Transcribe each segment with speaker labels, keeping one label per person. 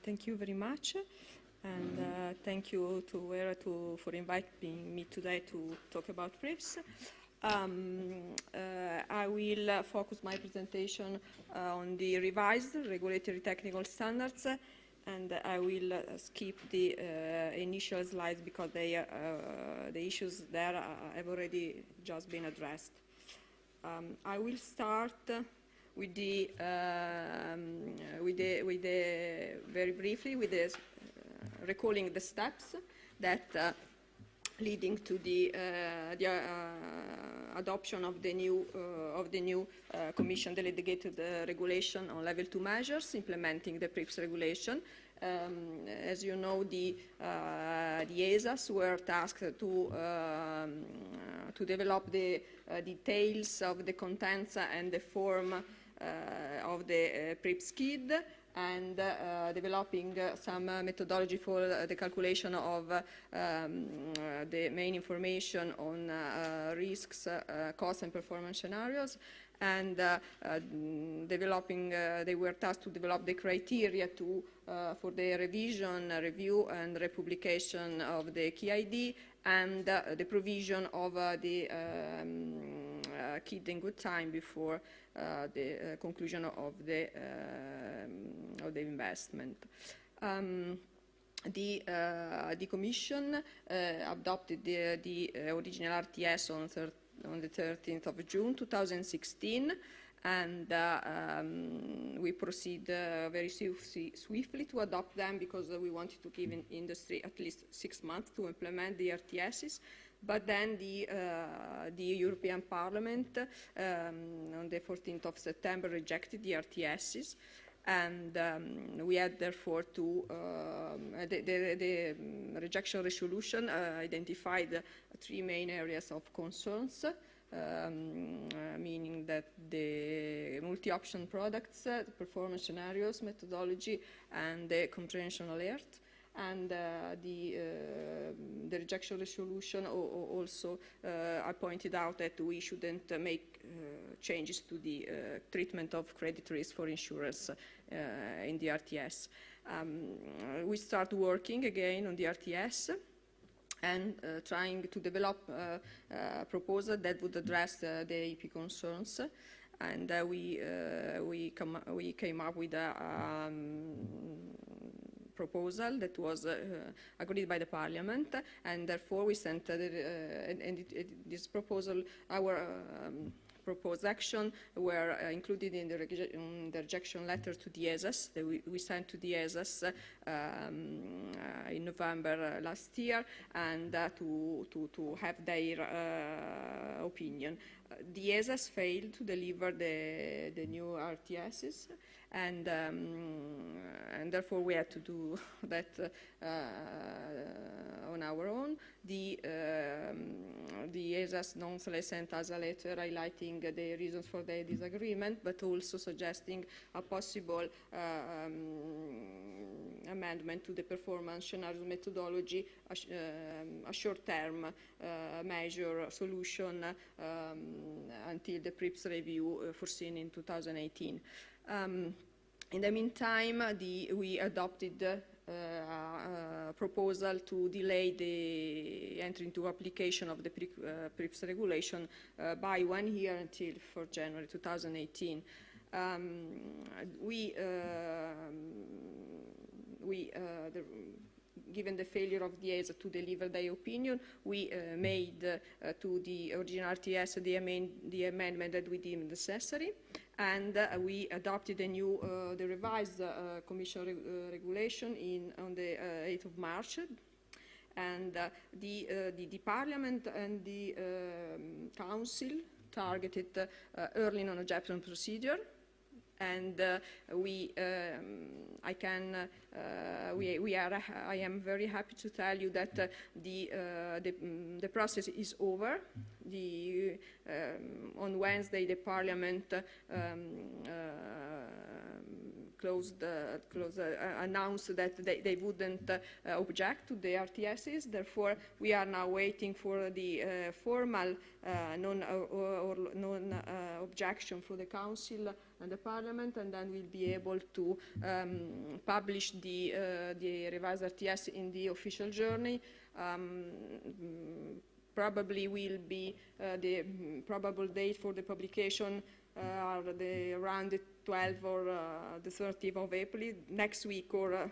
Speaker 1: Thank you very much, and thank you to Vera for inviting me today to talk about PRIIPS. I will focus my presentation on the revised regulatory technical standards, and I will skip the initial slides because the issues there have already just been addressed. I will start with the very briefly with the recalling the steps that leading to the adoption of the new Commission delegated regulation on level 2 measures implementing the PRIIPS regulation. As you know, the ESAs were tasked to develop the details of the contents and the form of the PRIIPS KID, and developing some methodology for the calculation of the main information on risks, costs and performance scenarios, and they were tasked to develop the criteria for the revision, review and republication of the KID, and the provision of the KID in good time before the conclusion of the investment. The Commission adopted the original RTS on the 13th of June 2016, and we proceed very swiftly to adopt them because we wanted to give industry at least 6 months to implement the RTSs. But then the European Parliament on the 14th of September rejected the RTSs, and we had therefore to, the rejection resolution identified 3 main areas of concerns, meaning that the multi-option products, the performance scenarios, methodology, and the comprehension alert. And the rejection resolution also I pointed out that we shouldn't make changes to the treatment of credit risk for insurance in the RTS. We start working again on the RTS and trying to develop a proposal that would address the EP concerns. And we came up with a proposal that was agreed by the Parliament, and therefore we sent this proposal, our proposed action, were included in the rejection letter to the ESAs that we sent to the ESAs in November last year, and to have their opinion. The ESAs failed to deliver the new RTSs, and therefore we had to do that on our own. The ESAs nonetheless sent us a letter highlighting the reasons for their disagreement, but also suggesting a possible amendment to the performance scenario methodology, a short-term measure solution until the PRIIPS review foreseen in 2018. In the meantime, we adopted a proposal to delay the entry into application of the PRIIPS regulation by 1 year until for January 2018. Given the failure of the ESA to deliver their opinion, we made to the original RTS the amendment that we deemed necessary, and we adopted the revised Commission regulation on the 8th of March. And the Parliament and the Council targeted early non-objection procedure. And I am very happy to tell you that the process is over. On Wednesday, the Parliament announced that they wouldn't object to the RTSs. Therefore, we are now waiting for the formal non-objection from the Council and the Parliament, and then we'll be able to publish the revised RTS in the official journey. Probably will be the probable date for the publication are around the 12th or the 30th of April next week, or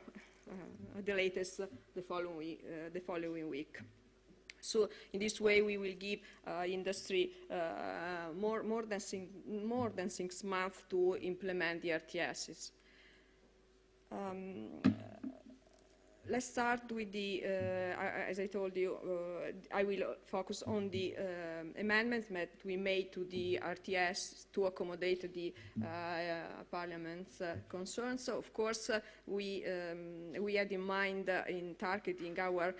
Speaker 1: the latest the following week. So in this way, we will give industry more than 6 months to implement the RTSs. Let's start with the, as I told you, I will focus on the amendments that we made to the RTS to accommodate the Parliament's concerns. So, of course, we had in mind in targeting our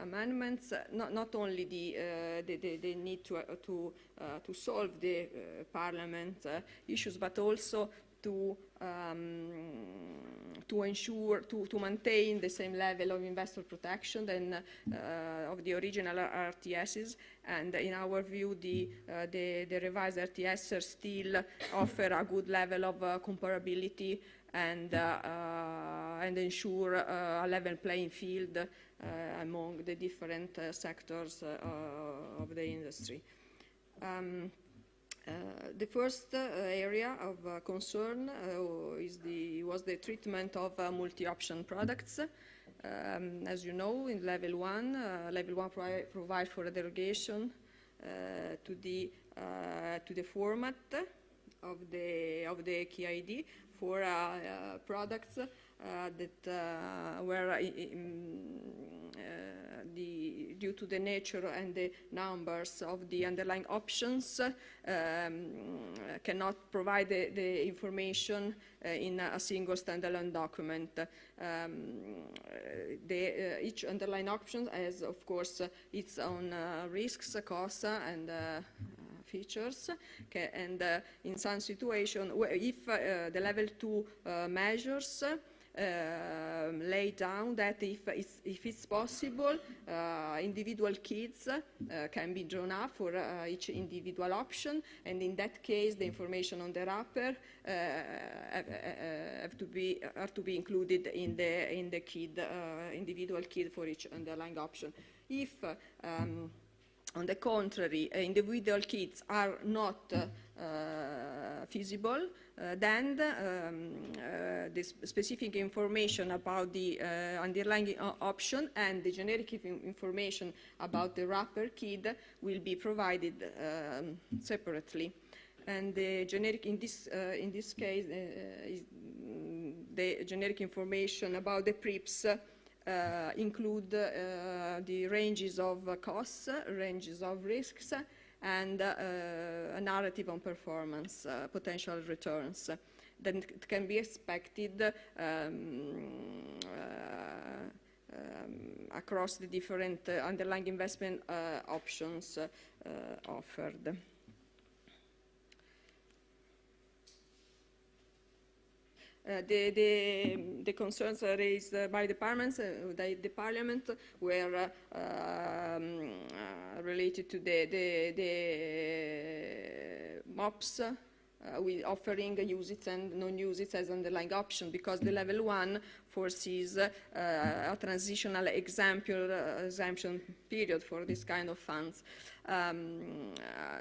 Speaker 1: amendments not only the need to solve the Parliament issues, but also to ensure, to maintain the same level of investor protection than of the original RTSs. And in our view, the revised RTSs still offer a good level of comparability and ensure a level playing field among the different sectors of the industry. The first area of concern was the treatment of multi-option products. As you know, in level 1 provides for a derogation to the format of the key ID for products that were due to the nature and the numbers of the underlying options cannot provide the information in a single standalone document. Each underlying option has, of course, its own risks, costs, and features, and in some situations, if the level 2 measures lay down that if it's possible, individual keys can be drawn up for each individual option, and in that case, the information on the wrapper are to be included in the key, individual key for each underlying option. If on the contrary, individual kits are not feasible, then the specific information about the underlying option and the generic information about the wrapper key will be provided separately. And the generic, in this case, is the generic information about the PRIIPS include the ranges of costs, ranges of risks, and a narrative on performance, potential returns. Then it can be expected across the different underlying investment options offered. The concerns raised by the Parliament were related to the MOPS with offering UCITS and non-UCITS as underlying option, because the level 1 foresees a transitional exemption period for this kind of funds.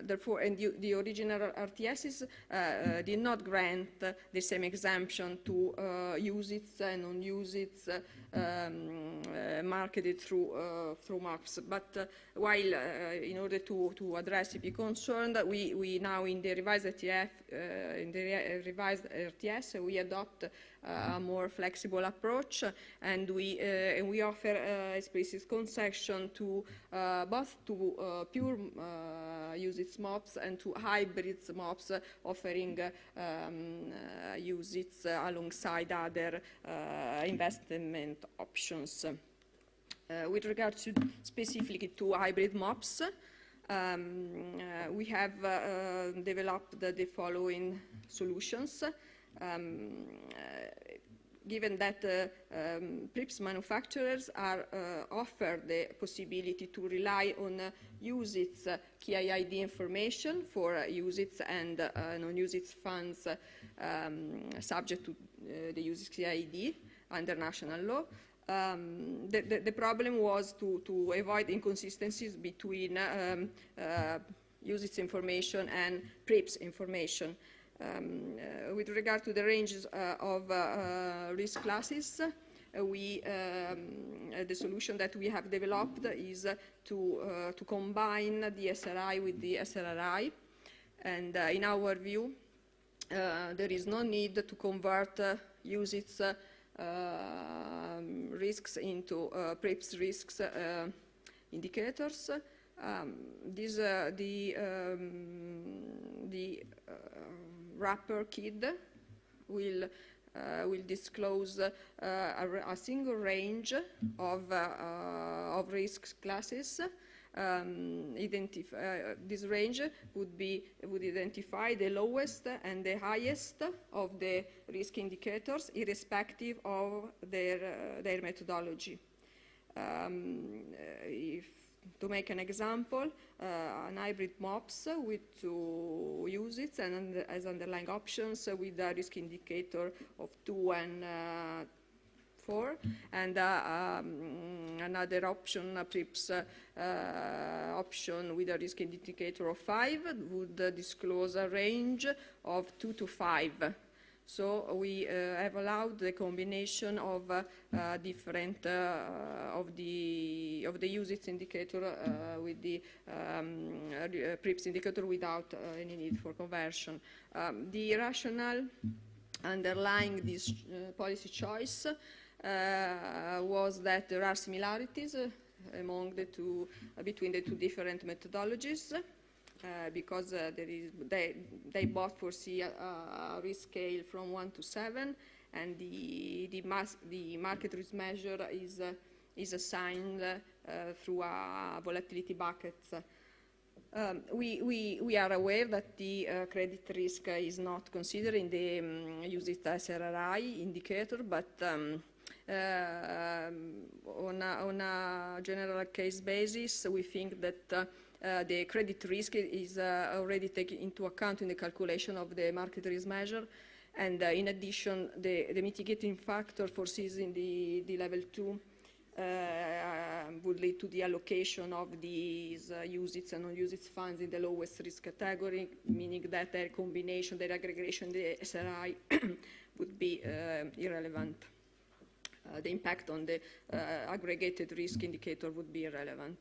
Speaker 1: Therefore, and the original RTSs did not grant the same exemption to UCITS and non-UCITS marketed through MOPS. But while, in order to address the concern, we now in the revised RTS, we adopt a more flexible approach, and we offer explicit concession to both to pure UCITS MOPS and to hybrid MOPS offering UCITS alongside other investment options. With regard to specifically to hybrid MOPS, we have developed the following solutions. given that PRIIPS manufacturers are offer the possibility to rely on UCITS KIID information for UCITS and non-UCITS funds subject to the UCITS KIID under national law. The problem was to avoid inconsistencies between UCITS information and PRIIPS information. With regard to the ranges of risk classes, the solution that we have developed is to combine the SRI with the SRRI, and in our view, there is no need to convert UCITS risks into PRIIPS risks indicators. The wrapper KID will disclose a single range of risk classes. This range would identify the lowest and the highest of the risk indicators, irrespective of their methodology. To make an example, an hybrid MOPS with two UCITS and as underlying options with a risk indicator of 2 and 4, and another option, a PRIIPS option with a risk indicator of 5, would disclose a range of 2 to 5. So we have allowed the combination of different of the UCITS indicator with the PRIIPS indicator without any need for conversion. The rationale underlying this policy choice was that there are similarities among between the two different methodologies. Because they both foresee a risk scale from 1 to 7, and the market risk measure is assigned through a volatility bucket. We are aware that the credit risk is not considered in the UCITS SRRI indicator, but on a general case basis, we think that the credit risk is already taken into account in the calculation of the market risk measure, and in addition, the mitigating factor foresees in the level 2 would lead to the allocation of these UCITS and non-UCITS funds in the lowest risk category, meaning that their combination, their aggregation, the SRI would be irrelevant. The impact on the aggregated risk indicator would be irrelevant.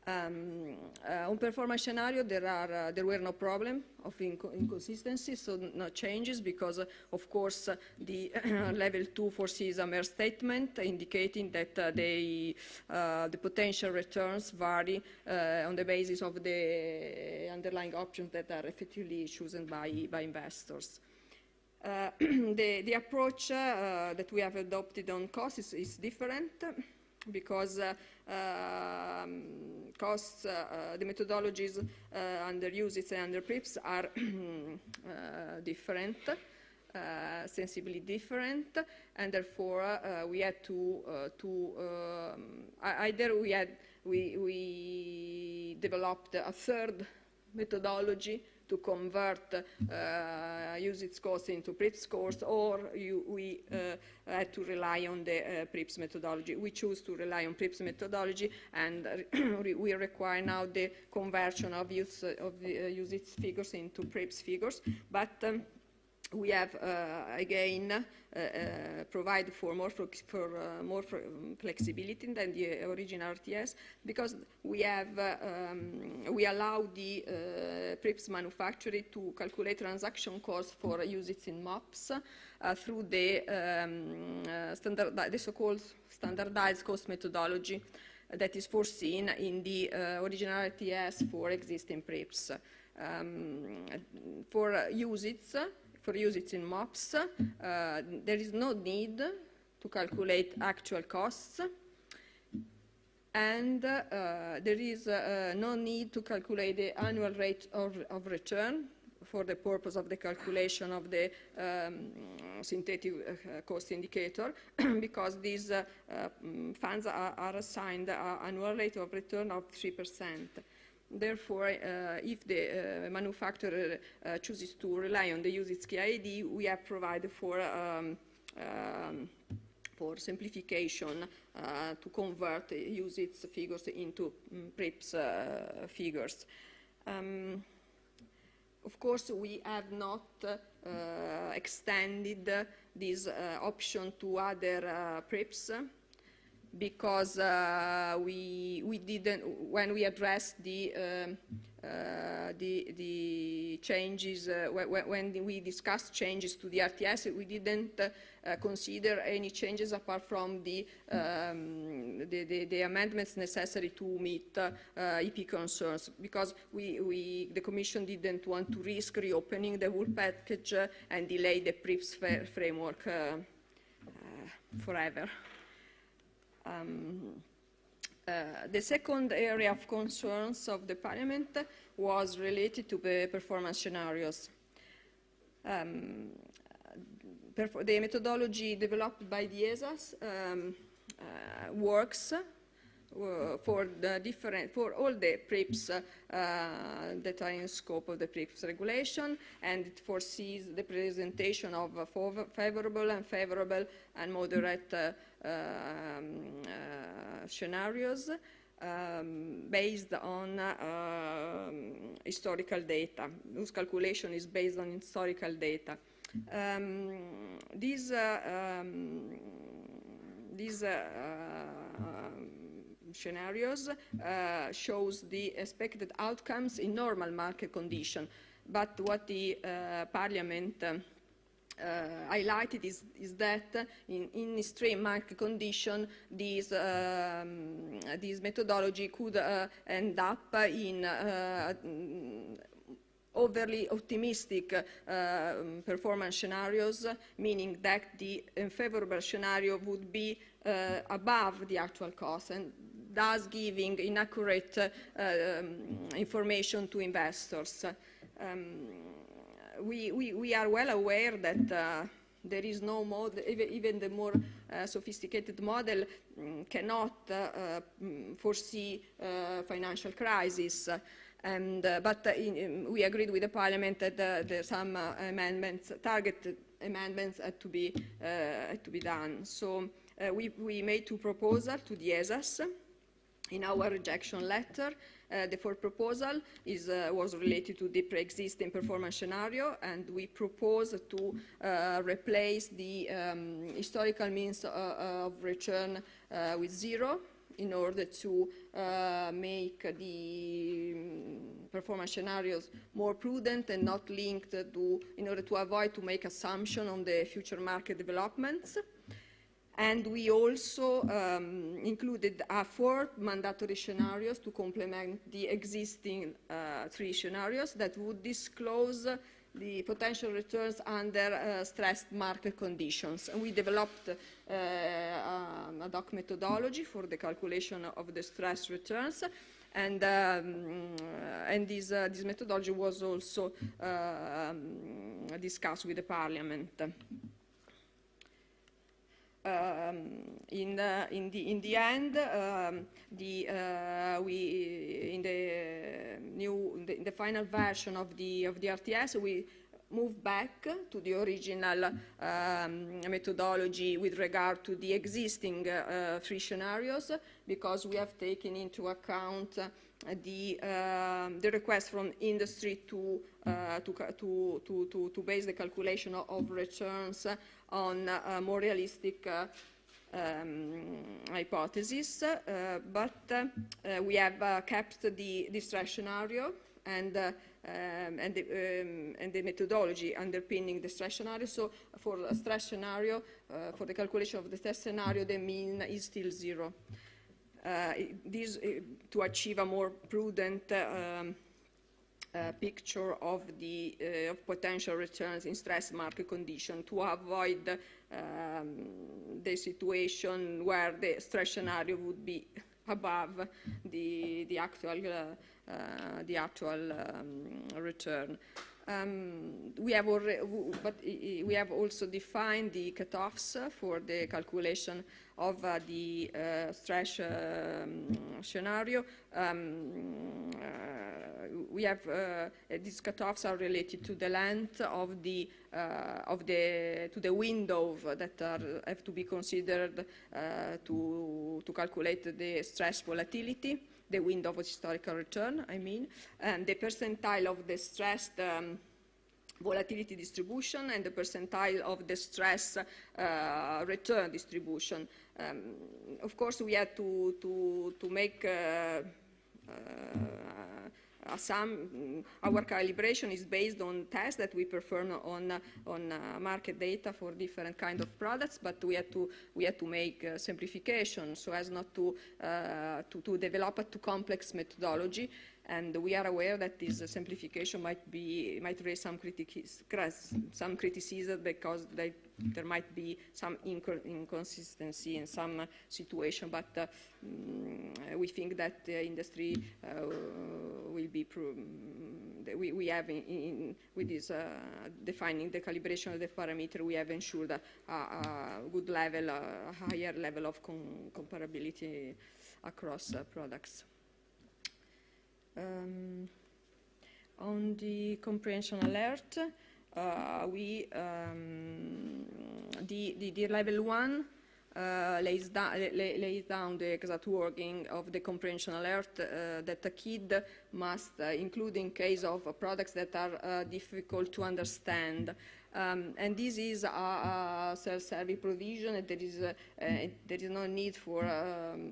Speaker 1: On performance scenario, there were no problem of inconsistencies, so no changes, because of course the level 2 foresees a mere statement indicating that the potential returns vary on the basis of the underlying options that are effectively chosen by investors. The approach that we have adopted on costs is different, because costs, the methodologies under UCITS and under PRIIPS are different, sensibly different, and therefore we had to either we developed a third methodology to convert UCITS scores into PRIIPS scores, or we had to rely on the PRIIPS methodology. We choose to rely on PRIIPS methodology, and we require now the conversion of the UCITS figures into PRIIPS figures. But we have again provide for more flexibility than the original RTS, because we have we allow the PRIIPS manufacturer to calculate transaction costs for UCITS in MOPS through the so-called standardized cost methodology that is foreseen in the original RTS for existing PRIIPS. For UCITS in MOPS, there is no need to calculate actual costs, and there is no need to calculate the annual rate of return for the purpose of the calculation of the synthetic cost indicator, because these funds are assigned an annual rate of return of 3%. Therefore, if the manufacturer chooses to rely on the UCITS KID, we have provided for simplification to convert UCITS figures into PRIIPS figures. Of course, we have not extended this option to other PRIIPS, because we didn't, when we addressed the changes, when we discussed changes to the RTS, we didn't consider any changes apart from the amendments necessary to meet EP concerns, because the Commission didn't want to risk reopening the whole package and delay the PRIIPS framework forever. The second area of concerns of the Parliament was related to the performance scenarios. The methodology developed by the ESAs works for all the PRIIPS that are in scope of the PRIIPS regulation, and it foresees the presentation of favorable, unfavorable, and moderate scenarios based on historical data. Whose calculation is based on historical data. These scenarios shows the expected outcomes in normal market condition, but what the Parliament highlighted is that in extreme market condition, this methodology could end up in overly optimistic performance scenarios, meaning that the unfavorable scenario would be above the actual cost, and thus giving inaccurate information to investors. We are well aware that there is no model, even the more sophisticated model cannot foresee financial crisis. But we agreed with the Parliament that there are some amendments, targeted amendments, had to be done. So we made two proposals to the ESAs in our rejection letter. The fourth proposal was related to the pre-existing performance scenario, and we proposed to replace the historical means of return with 0, in order to make the performance scenarios more prudent and not linked to, in order to avoid to make assumption on the future market developments. And we also included 4 mandatory scenarios to complement the existing 3 scenarios that would disclose the potential returns under stressed market conditions. And we developed ad hoc methodology for the calculation of the stress returns, and this methodology was also discussed with the Parliament. In the end, in the final version of the RTS, we moved back to the original methodology with regard to the existing 3 scenarios, because we have taken into account the request from industry to base the calculation of returns on more realistic hypothesis, but we have kept the stress scenario and the methodology underpinning the stress scenario. So for a stress scenario, for the calculation of the stress scenario, the mean is still 0. This to achieve a more prudent picture of the potential returns in stress market condition, to avoid the situation where the stress scenario would be above the actual return. We have also defined the cutoffs for the calculation of the stress scenario. We have these cutoffs are related to the length of the window that have to be considered to calculate the stress volatility, the window of historical return, I mean, and the percentile of the stressed volatility distribution and the percentile of the stress return distribution. Of course, we had to make our calibration is based on tests that we perform on market data for different kind of products, but we had to make simplification so as not to develop a too complex methodology. And we are aware that this simplification might raise some criticism because there might be some inconsistency in some situation, but we think that the industry will be we have with this defining the calibration of the parameter, we have ensured a good level, a higher level of comparability across products. On the comprehension alert, the level 1 lays down the exact working of the comprehension alert that a KID must include in case of products that are difficult to understand. And this is a self-serving provision, and there is no need for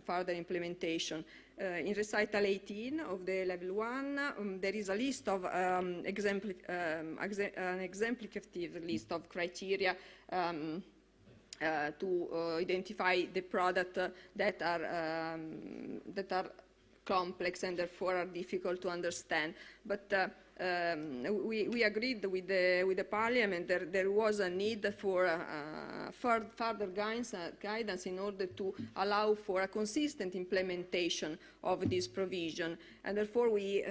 Speaker 1: further implementation. In recital 18 of the level 1, there is a list of an exemplificative list of criteria to identify the product that are complex and therefore are difficult to understand. But we agreed with the Parliament that there was a need for further guidance in order to allow for a consistent implementation of this provision, and therefore we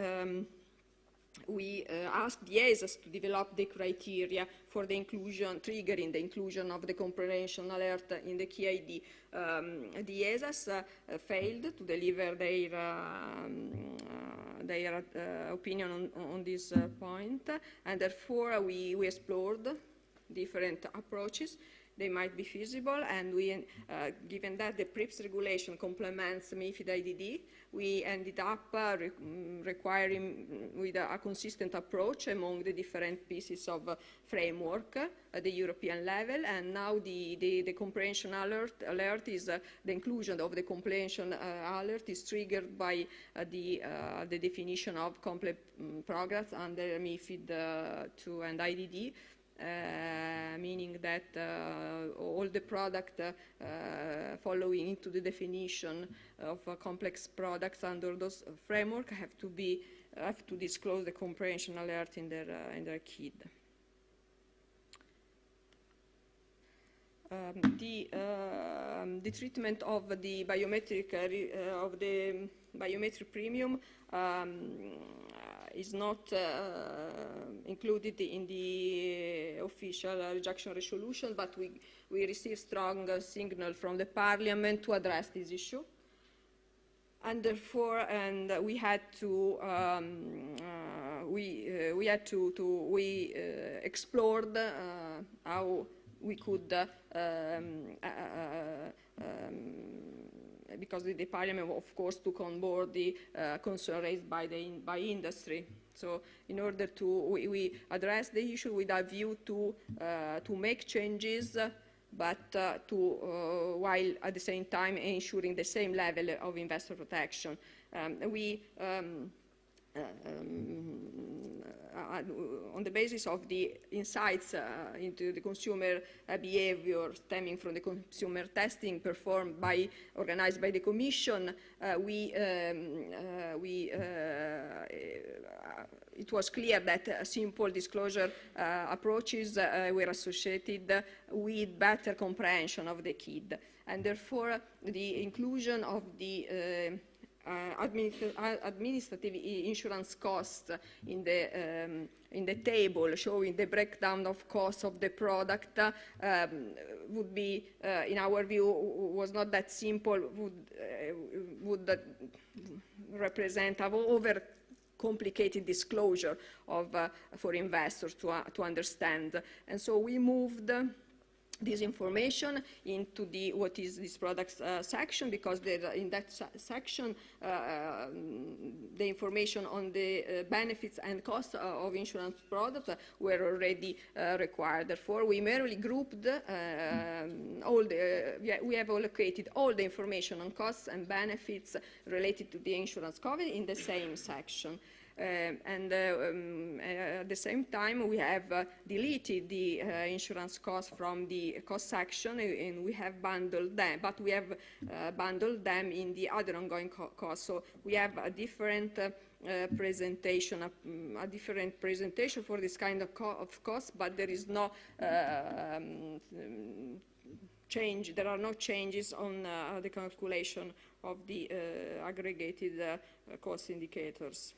Speaker 1: asked the ESAs to develop the criteria for the inclusion, triggering the inclusion of the comprehension alert in the KID. The ESAs failed to deliver their opinion on this point, and therefore we explored different approaches. They might be feasible, and we, given that the PRIIPS regulation complements MiFID IDD, we ended up requiring with a consistent approach among the different pieces of framework at the European level, and now the comprehension alert is the inclusion of the comprehension alert is triggered by the definition of complex products under MiFID II and IDD. Meaning that all the product following into the definition of complex products under those framework have to disclose the comprehension alert in their KID. The treatment of the biometric premium is not included in the official rejection resolution, but we received strong signal from the Parliament to address this issue, and therefore, we had to explored how we could. Because the Parliament, of course, took on board the concern raised by industry. So, in order to we address the issue with a view to make changes, but while at the same time ensuring the same level of investor protection. On the basis of the insights into the consumer behavior stemming from the consumer testing organized by the Commission, it was clear that simple disclosure approaches were associated with better comprehension of the KID, and therefore the inclusion of the administrative insurance costs in the table showing the breakdown of costs of the product would be, in our view, was not that simple, would represent an over-complicated disclosure of, for investors to understand. And so we moved this information into the what is this product section, because in that section the information on the benefits and costs of insurance products were already required. Therefore, we merely grouped we have allocated all the information on costs and benefits related to the insurance cover in the same section. And at the same time, we have deleted the insurance costs from the cost section, and we have bundled them, but we have bundled them in the other ongoing costs. So we have a different presentation, a different presentation for this kind of costs, but there is no change. There are no changes on the calculation of the aggregated cost indicators.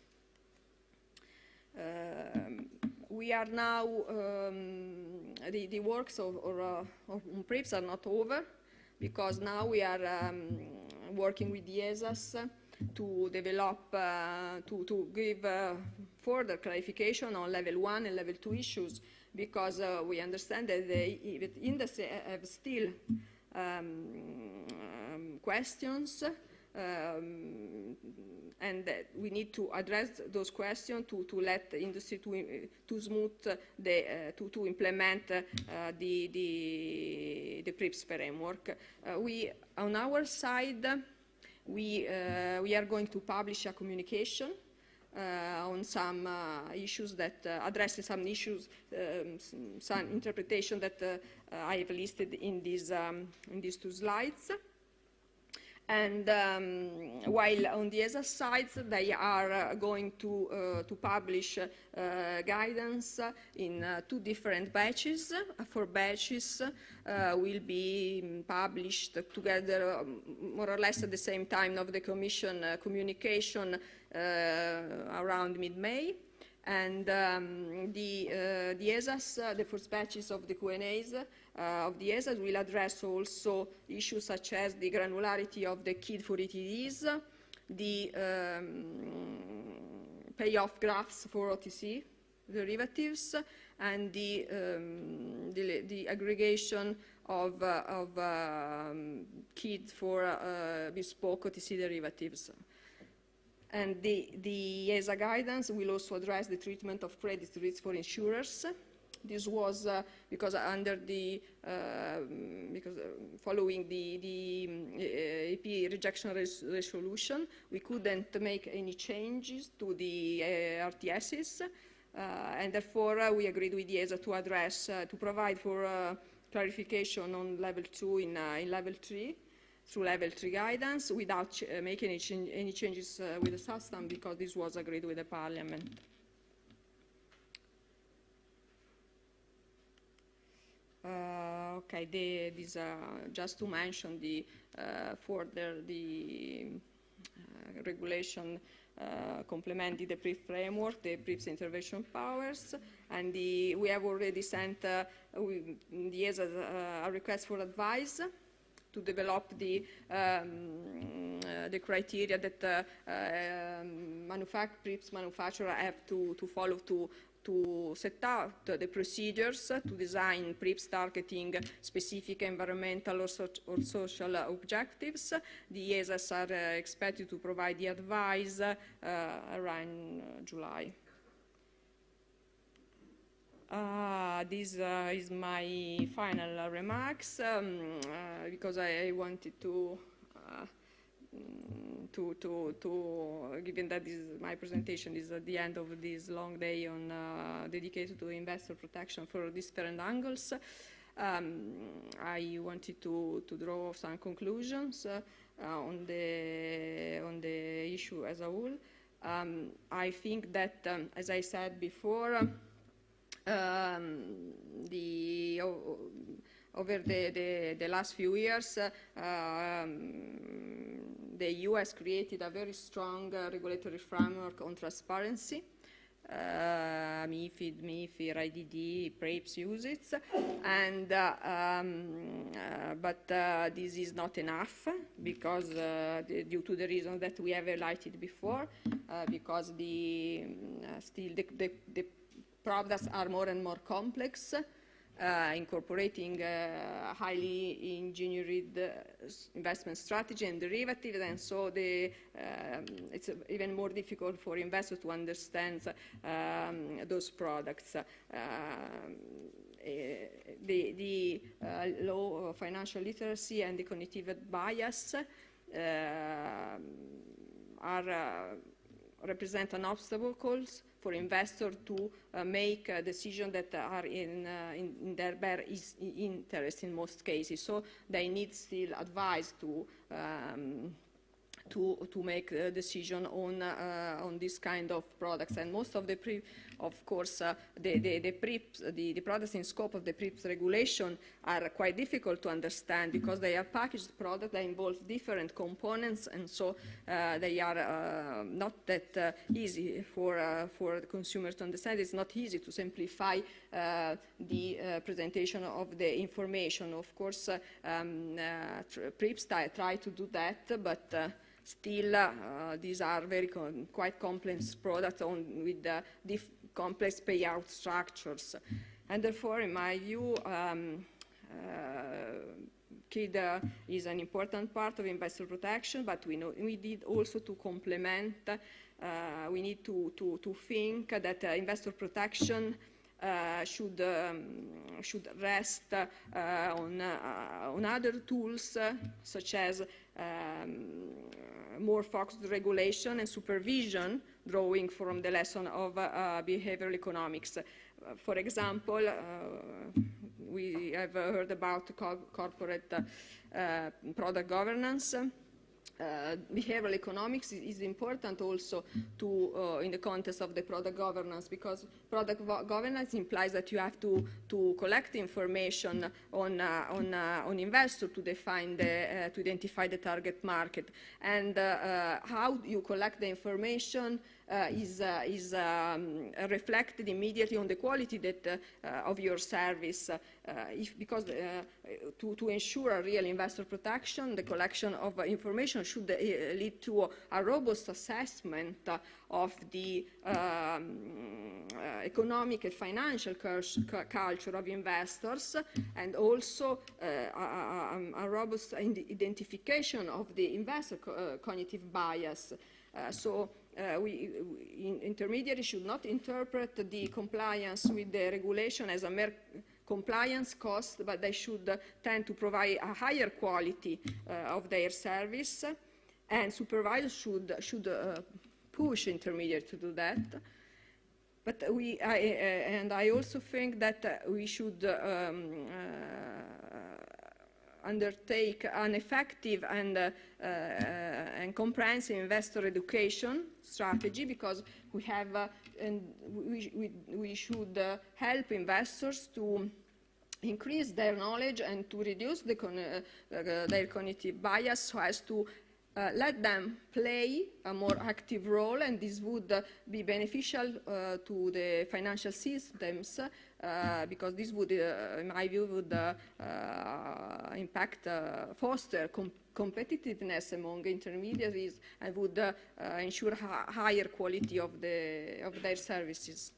Speaker 1: We are now, the works of PRIIPS are not over, because now we are working with the ESAs to develop, to give further clarification on level 1 and level 2 issues, because we understand that the industry have still questions, and we need to address those questions to let the industry to smooth to implement the PRIIPS framework. We, on our side, we are going to publish a communication on some issues that addresses some issues, some interpretation that I have listed in these 2 slides. And while on the ESA side, they are going to publish guidance in 2 different batches. 4 batches will be published together more or less at the same time of the Commission communication around mid-May. And the ESAs, the first batches of the Q&As of the ESAs will address also issues such as the granularity of the KID for ETDs, the payoff graphs for OTC derivatives, and the aggregation of KID for bespoke OTC derivatives. And the ESA guidance will also address the treatment of credit risk for insurers. This was because under the following the EP rejection resolution, we couldn't make any changes to the RTSs, and therefore we agreed with the ESA to address to provide for clarification on level 2 in level 3. Through level 3 guidance, without making any changes with the substance, because this was agreed with the Parliament. Okay, this just to mention the further the regulation complemented the PRIIPS framework, the PRIIPS intervention powers, and we have already sent the ESA a request for advice to develop the criteria that PRIIPS manufacturers have to follow to set out the procedures to design PRIIPS targeting specific environmental or social objectives. The ESAs are expected to provide the advice around July. This is my final remarks, because I wanted to given that my presentation is at the end of this long day on dedicated to investor protection for different angles, I wanted to draw some conclusions on the issue as a whole. I think that, as I said before, over the last few years, the the EU has created a very strong regulatory framework on transparency. MiFID, MiFIR, IDD, PRIIPS use it, and but this is not enough because due to the reasons that we have highlighted before, because still the products are more and more complex, incorporating highly engineered investment strategy and derivatives, and so it's even more difficult for investors to understand those products. The low financial literacy and the cognitive bias represent an obstacle for investors to make decisions that are in their best interest in most cases. So they need still advice to make a decision on this kind of products. And most of the the products in scope of the PRIIPS regulation are quite difficult to understand because they are packaged products that involve different components, and so they are not that easy for the consumers to understand. It's not easy to simplify the presentation of the information. Of course, PRIIPS try to do that, but still, these are quite complex products with complex payout structures. And therefore, in my view, KID is an important part of investor protection, but we need also to complement, we need to think that investor protection should rest on other tools, such as more focused regulation and supervision, drawing from the lesson of behavioral economics. For example, we have heard about corporate product governance. Behavioral economics is important also in the context of the product governance, because product governance implies that you have to collect information on investors to identify the target market, and how you collect the information is reflected immediately on the quality of your service. Because to ensure a real investor protection, the collection of information should lead to a robust assessment of the economic and financial culture of investors, and also a robust identification of the investor cognitive bias. Intermediaries should not interpret the compliance with the regulation as a mere compliance cost, but they should tend to provide a higher quality of their service, and supervisors should push intermediaries to do that. But I also think that we should undertake an effective and comprehensive investor education strategy, because we have we should help investors to increase their knowledge and to reduce their cognitive bias, so as to let them play a more active role, and this would be beneficial to the financial systems, because this would, in my view, would foster competitiveness among intermediaries, and would ensure higher quality of their services.